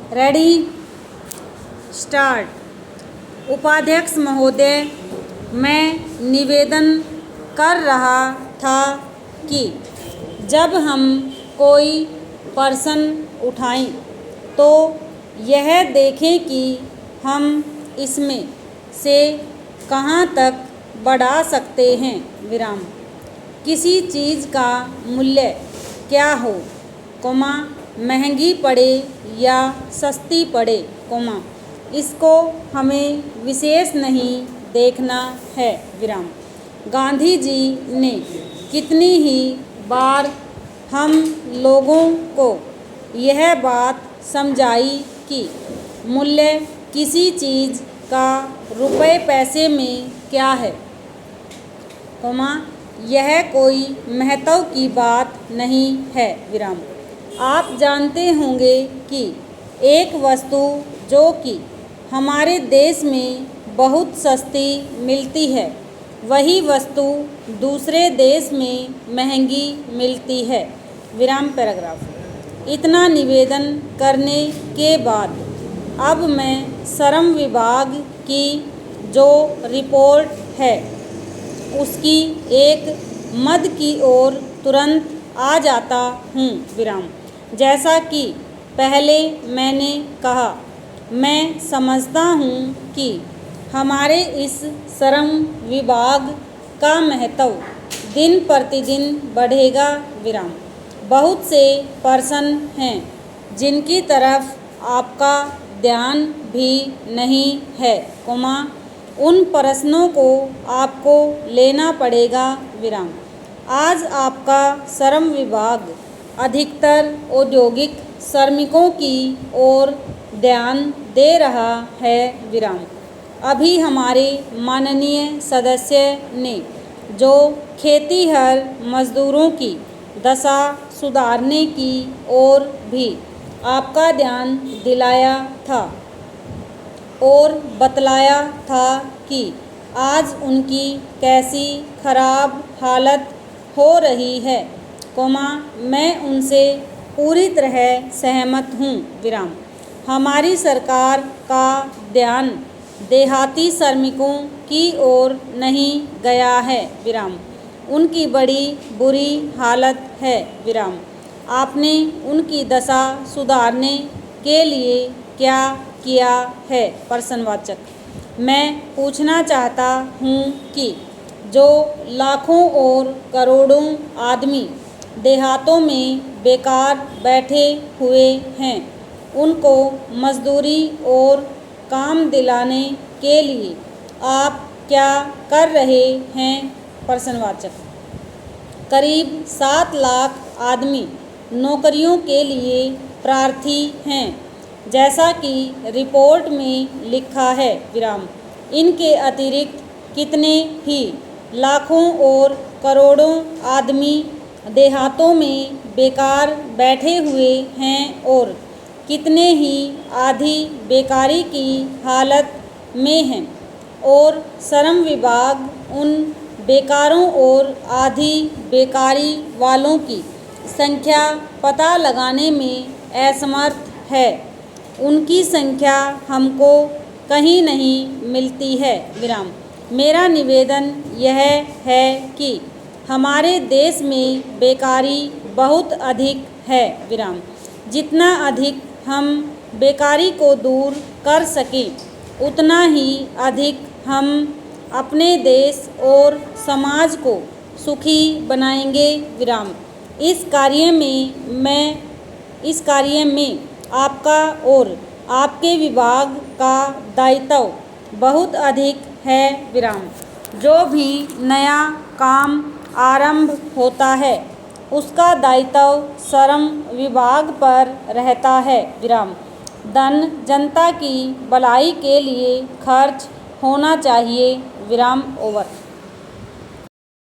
Ready start. उपाध्यक्ष महोदय, मैं निवेदन कर रहा था कि जब हम कोई प्रश्न उठाएं तो यह देखें कि हम इसमें से कहाँ तक बढ़ा सकते हैं विराम। किसी चीज़ का मूल्य क्या हो, कोमा, महंगी पड़े या सस्ती पड़े, कोमा, इसको हमें विशेष नहीं देखना है विराम। गांधी जी ने कितनी ही बार हम लोगों को यह बात समझाई कि मूल्य किसी चीज़ का रुपए पैसे में क्या है, कोमा, यह कोई महत्व की बात नहीं है विराम। आप जानते होंगे कि एक वस्तु जो कि हमारे देश में बहुत सस्ती मिलती है, वही वस्तु दूसरे देश में महंगी मिलती है विराम पैराग्राफ। इतना निवेदन करने के बाद अब मैं श्रम विभाग की जो रिपोर्ट है उसकी एक मद की ओर तुरंत आ जाता हूँ विराम। जैसा कि पहले मैंने कहा, मैं समझता हूँ कि हमारे इस श्रम विभाग का महत्व दिन प्रतिदिन बढ़ेगा विराम। बहुत से प्रश्न हैं जिनकी तरफ आपका ध्यान भी नहीं है, कोमा, उन प्रश्नों को आपको लेना पड़ेगा विराम। आज आपका श्रम विभाग अधिकतर औद्योगिक श्रमिकों की ओर ध्यान दे रहा है विराम। अभी हमारे माननीय सदस्य ने जो खेतीहर मजदूरों की दशा सुधारने की ओर भी आपका ध्यान दिलाया था और बतलाया था कि आज उनकी कैसी खराब हालत हो रही है, कोमा, मैं उनसे पूरी तरह सहमत हूँ विराम। हमारी सरकार का ध्यान देहाती श्रमिकों की ओर नहीं गया है विराम। उनकी बड़ी बुरी हालत है विराम। आपने उनकी दशा सुधारने के लिए क्या किया है, प्रश्नवाचक। मैं पूछना चाहता हूँ कि जो लाखों और करोड़ों आदमी देहातों में बेकार बैठे हुए हैं, उनको मजदूरी और काम दिलाने के लिए आप क्या कर रहे हैं, प्रश्नवाचक। करीब 7 लाख आदमी नौकरियों के लिए प्रार्थी हैं, जैसा कि रिपोर्ट में लिखा है विराम। इनके अतिरिक्त कितने ही लाखों और करोड़ों आदमी देहातों में बेकार बैठे हुए हैं और कितने ही आधी बेकारी की हालत में हैं और श्रम विभाग उन बेकारों और आधी बेकारी वालों की संख्या पता लगाने में असमर्थ है। उनकी संख्या हमको कहीं नहीं मिलती है विराम। मेरा निवेदन यह है कि हमारे देश में बेकारी बहुत अधिक है विराम। जितना अधिक हम बेकारी को दूर कर सकें उतना ही अधिक हम अपने देश और समाज को सुखी बनाएंगे विराम। इस कार्य में आपका और आपके विभाग का दायित्व बहुत अधिक है विराम। जो भी नया काम आरंभ होता है उसका दायित्व श्रम विभाग पर रहता है विराम। धन जनता की भलाई के लिए खर्च होना चाहिए विराम। ओवर।